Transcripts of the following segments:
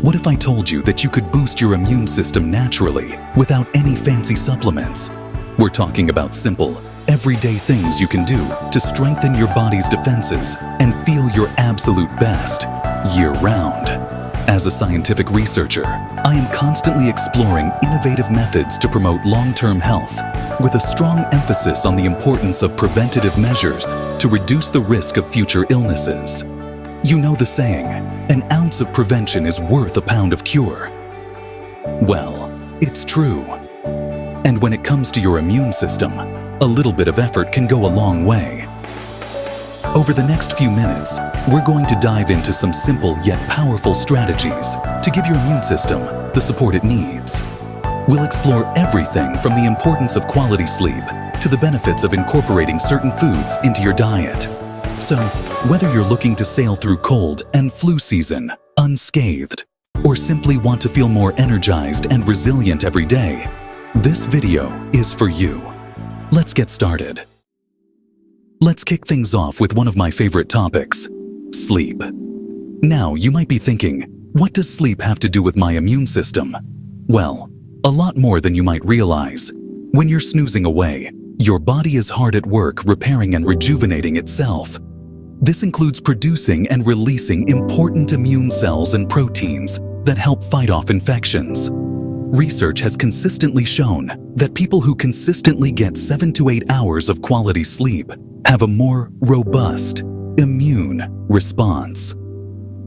What if I told you that you could boost your immune system naturally without any fancy supplements? We're talking about simple, everyday things you can do to strengthen your body's defenses and feel your absolute best year-round. As a scientific researcher, I am constantly exploring innovative methods to promote long-term health, with a strong emphasis on the importance of preventative measures to reduce the risk of future illnesses. You know the saying, an ounce of prevention is worth a pound of cure. Well, it's true. And when it comes to your immune system, a little bit of effort can go a long way. Over the next few minutes, we're going to dive into some simple yet powerful strategies to give your immune system the support it needs. We'll explore everything from the importance of quality sleep to the benefits of incorporating certain foods into your diet. So, whether you're looking to sail through cold and flu season unscathed, or simply want to feel more energized and resilient every day, this video is for you. Let's get started. Let's kick things off with one of my favorite topics, sleep. Now, you might be thinking, what does sleep have to do with my immune system? Well, a lot more than you might realize. When you're snoozing away, your body is hard at work repairing and rejuvenating itself. This includes producing and releasing important immune cells and proteins that help fight off infections. Research has consistently shown that people who consistently get 7 to 8 hours of quality sleep have a more robust immune response.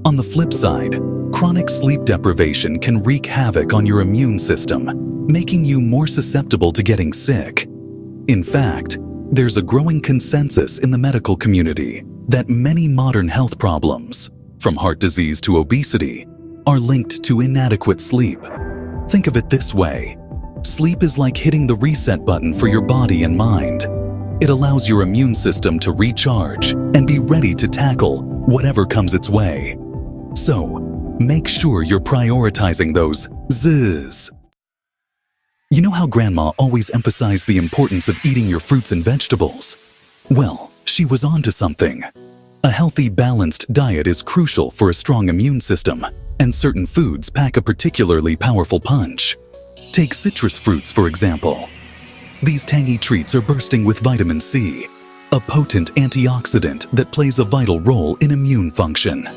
On the flip side, chronic sleep deprivation can wreak havoc on your immune system, making you more susceptible to getting sick. In fact, there's a growing consensus in the medical community that many modern health problems, from heart disease to obesity, are linked to inadequate sleep. Think of it this way. Sleep is like hitting the reset button for your body and mind. It allows your immune system to recharge and be ready to tackle whatever comes its way. So, make sure you're prioritizing those Z's. You know how Grandma always emphasized the importance of eating your fruits and vegetables? Well, she was onto something. A healthy, balanced diet is crucial for a strong immune system, and certain foods pack a particularly powerful punch. Take citrus fruits, for example. These tangy treats are bursting with vitamin C, a potent antioxidant that plays a vital role in immune function.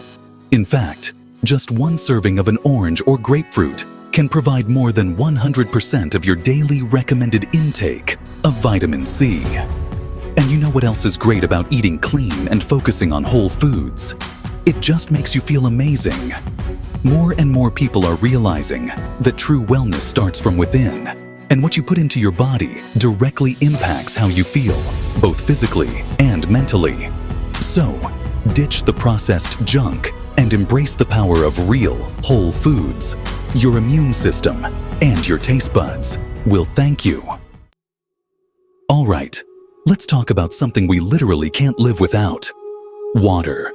In fact, just one serving of an orange or grapefruit can provide more than 100% of your daily recommended intake of vitamin C. And you know what else is great about eating clean and focusing on whole foods? It just makes you feel amazing. More and more people are realizing that true wellness starts from within, and what you put into your body directly impacts how you feel, both physically and mentally. So, ditch the processed junk and embrace the power of real, whole foods. Your immune system and your taste buds will thank you. All right, let's talk about something we literally can't live without: water.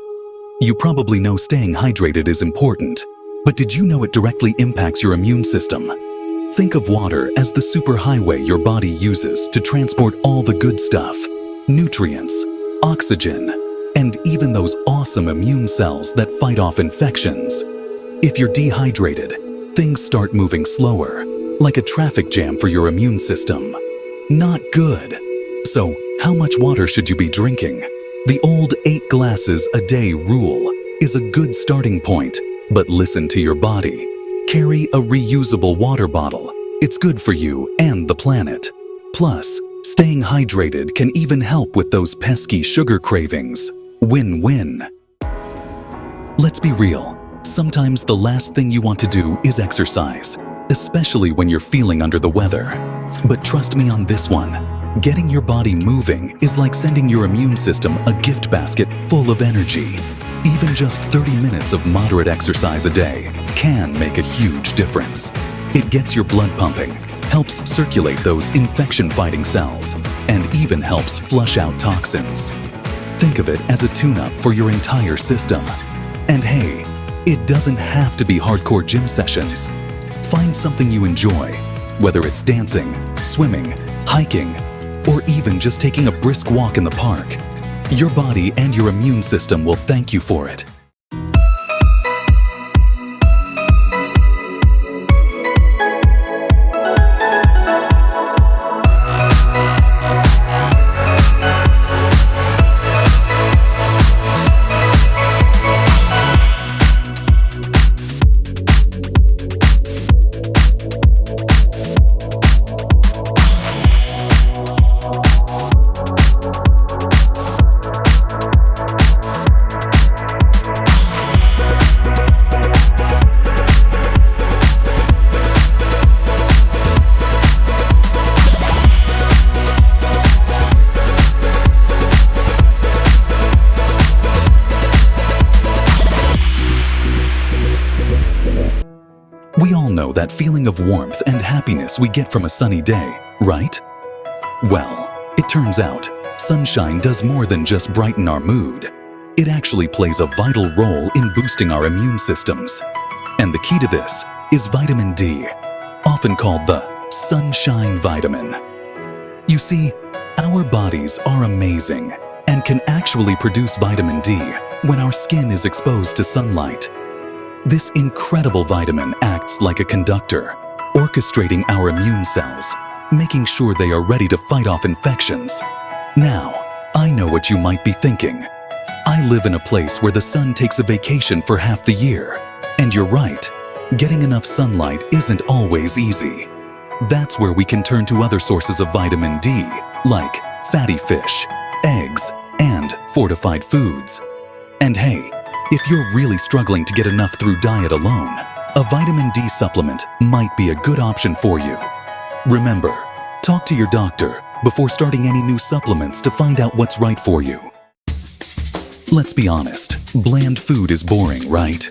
You probably know staying hydrated is important, but did you know it directly impacts your immune system? Think of water as the superhighway your body uses to transport all the good stuff, nutrients, oxygen, and even those awesome immune cells that fight off infections. If you're dehydrated, things start moving slower, like a traffic jam for your immune system. Not good. So, how much water should you be drinking? The old 8 glasses a day rule is a good starting point, but listen to your body. Carry a reusable water bottle. It's good for you and the planet. Plus, staying hydrated can even help with those pesky sugar cravings. Win-win. Let's be real. Sometimes the last thing you want to do is exercise, especially when you're feeling under the weather. But trust me on this one. Getting your body moving is like sending your immune system a gift basket full of energy. Even just 30 minutes of moderate exercise a day can make a huge difference. It gets your blood pumping, helps circulate those infection-fighting cells, and even helps flush out toxins. Think of it as a tune-up for your entire system. And hey, it doesn't have to be hardcore gym sessions. Find something you enjoy, whether it's dancing, swimming, hiking, or even just taking a brisk walk in the park. Your body and your immune system will thank you for it. We all know that feeling of warmth and happiness we get from a sunny day, right? Well, it turns out, sunshine does more than just brighten our mood. It actually plays a vital role in boosting our immune systems. And the key to this is vitamin D, often called the sunshine vitamin. You see, our bodies are amazing and can actually produce vitamin D when our skin is exposed to sunlight. This incredible vitamin acts like a conductor, orchestrating our immune cells, making sure they are ready to fight off infections. Now, I know what you might be thinking. I live in a place where the sun takes a vacation for half the year. And you're right, getting enough sunlight isn't always easy. That's where we can turn to other sources of vitamin D, like fatty fish, eggs, and fortified foods. And hey, if you're really struggling to get enough through diet alone, a vitamin D supplement might be a good option for you. Remember, talk to your doctor before starting any new supplements to find out what's right for you. Let's be honest, bland food is boring, right?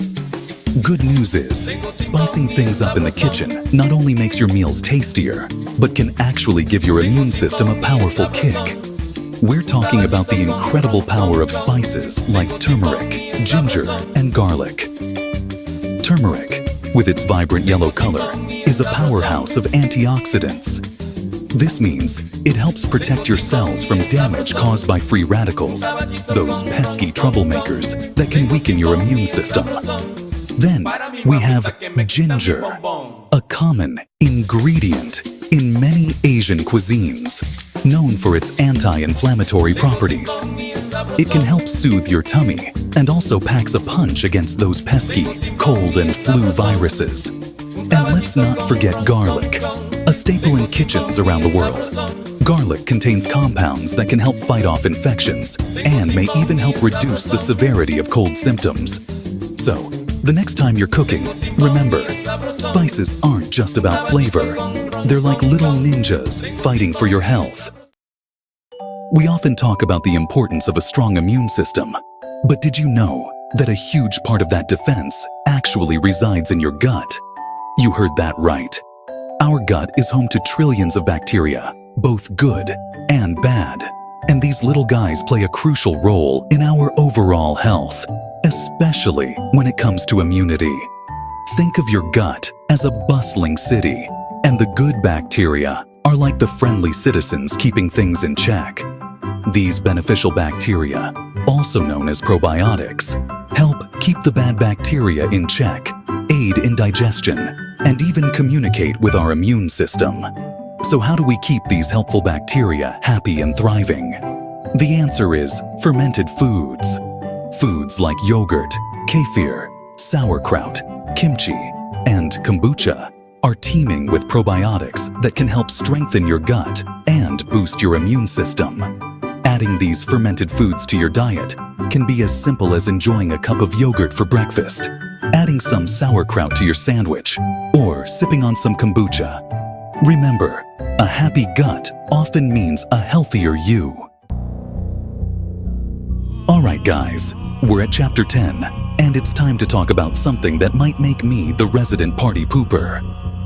Good news is, spicing things up in the kitchen not only makes your meals tastier, but can actually give your immune system a powerful kick. We're talking about the incredible power of spices like turmeric, ginger, and garlic. Turmeric, with its vibrant yellow color, is a powerhouse of antioxidants. This means it helps protect your cells from damage caused by free radicals, those pesky troublemakers that can weaken your immune system. Then we have ginger, a common ingredient in many Asian cuisines, known for its anti-inflammatory properties. It can help soothe your tummy and also packs a punch against those pesky cold and flu viruses. And let's not forget garlic, a staple in kitchens around the world. Garlic contains compounds that can help fight off infections and may even help reduce the severity of cold symptoms. So, the next time you're cooking, remember, spices aren't just about flavor. They're like little ninjas fighting for your health. We often talk about the importance of a strong immune system, but did you know that a huge part of that defense actually resides in your gut? You heard that right. Our gut is home to trillions of bacteria, both good and bad. And these little guys play a crucial role in our overall health, especially when it comes to immunity. Think of your gut as a bustling city, and the good bacteria are like the friendly citizens keeping things in check. These beneficial bacteria, also known as probiotics, help keep the bad bacteria in check, aid in digestion, and even communicate with our immune system. So how do we keep these helpful bacteria happy and thriving? The answer is fermented foods. Foods like yogurt, kefir, sauerkraut, kimchi, and kombucha are teeming with probiotics that can help strengthen your gut and boost your immune system. Adding these fermented foods to your diet can be as simple as enjoying a cup of yogurt for breakfast, adding some sauerkraut to your sandwich, or sipping on some kombucha. Remember, a happy gut often means a healthier you. Alright guys, we're at chapter 10, and it's time to talk about something that might make me the resident party pooper.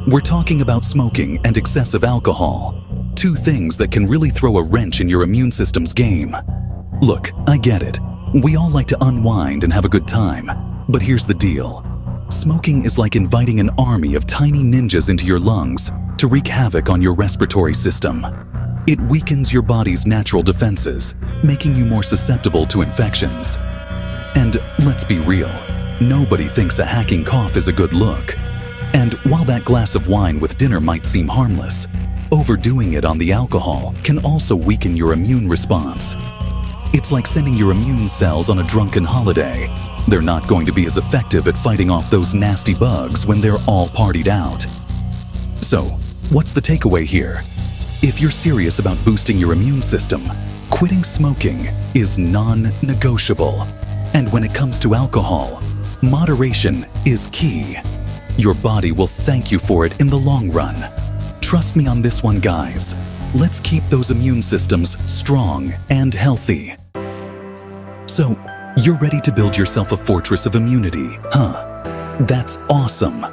We're talking about smoking and excessive alcohol, two things that can really throw a wrench in your immune system's game. Look, I get it. We all like to unwind and have a good time, but here's the deal. Smoking is like inviting an army of tiny ninjas into your lungs to wreak havoc on your respiratory system. It weakens your body's natural defenses, making you more susceptible to infections. And let's be real, nobody thinks a hacking cough is a good look. And while that glass of wine with dinner might seem harmless, overdoing it on the alcohol can also weaken your immune response. It's like sending your immune cells on a drunken holiday. They're not going to be as effective at fighting off those nasty bugs when they're all partied out. So, what's the takeaway here? If you're serious about boosting your immune system, quitting smoking is non-negotiable. And when it comes to alcohol, moderation is key. Your body will thank you for it in the long run. Trust me on this one, guys. Let's keep those immune systems strong and healthy. So, you're ready to build yourself a fortress of immunity, huh? That's awesome.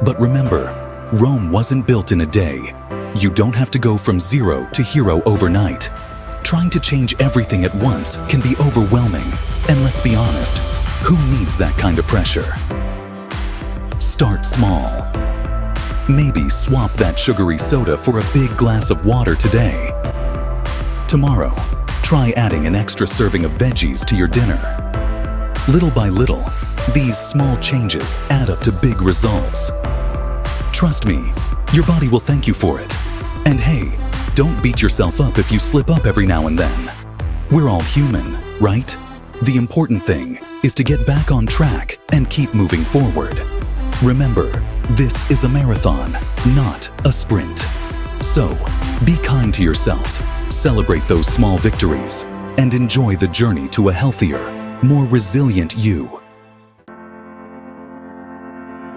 But remember, Rome wasn't built in a day. You don't have to go from zero to hero overnight. Trying to change everything at once can be overwhelming, and let's be honest, who needs that kind of pressure? Start small. Maybe swap that sugary soda for a big glass of water today. Tomorrow, try adding an extra serving of veggies to your dinner. Little by little, these small changes add up to big results. Trust me, your body will thank you for it. And hey, don't beat yourself up if you slip up every now and then. We're all human, right? The important thing is to get back on track and keep moving forward. Remember, this is a marathon, not a sprint. So, be kind to yourself, celebrate those small victories, and enjoy the journey to a healthier, more resilient you.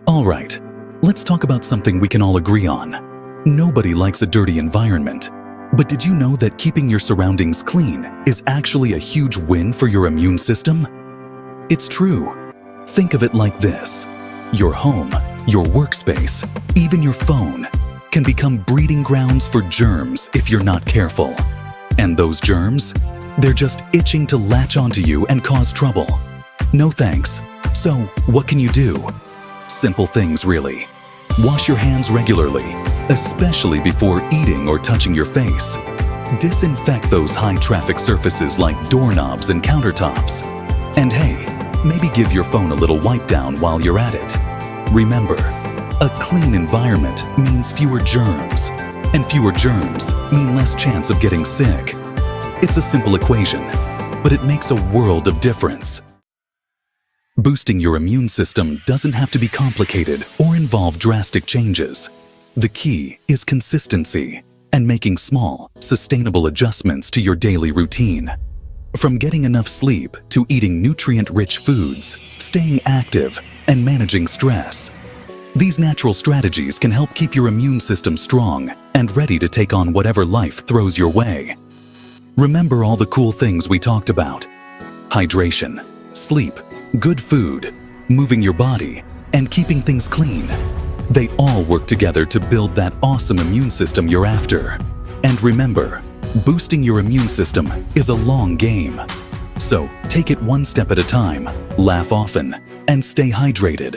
Alright, let's talk about something we can all agree on. Nobody likes a dirty environment. But did you know that keeping your surroundings clean is actually a huge win for your immune system? It's true. Think of it like this. Your home, your workspace, even your phone can become breeding grounds for germs if you're not careful. And those germs? They're just itching to latch onto you and cause trouble. No thanks. So, what can you do? Simple things, really. Wash your hands regularly, especially before eating or touching your face. Disinfect those high-traffic surfaces like doorknobs and countertops. And hey, maybe give your phone a little wipe down while you're at it. Remember, a clean environment means fewer germs, and fewer germs mean less chance of getting sick. It's a simple equation, but it makes a world of difference. Boosting your immune system doesn't have to be complicated or involve drastic changes. The key is consistency and making small, sustainable adjustments to your daily routine. From getting enough sleep to eating nutrient-rich foods, staying active, and managing stress. These natural strategies can help keep your immune system strong and ready to take on whatever life throws your way. Remember all the cool things we talked about: hydration, sleep, good food, moving your body, and keeping things clean. They all work together to build that awesome immune system you're after. And remember, boosting your immune system is a long game. So take it one step at a time, laugh often, and stay hydrated.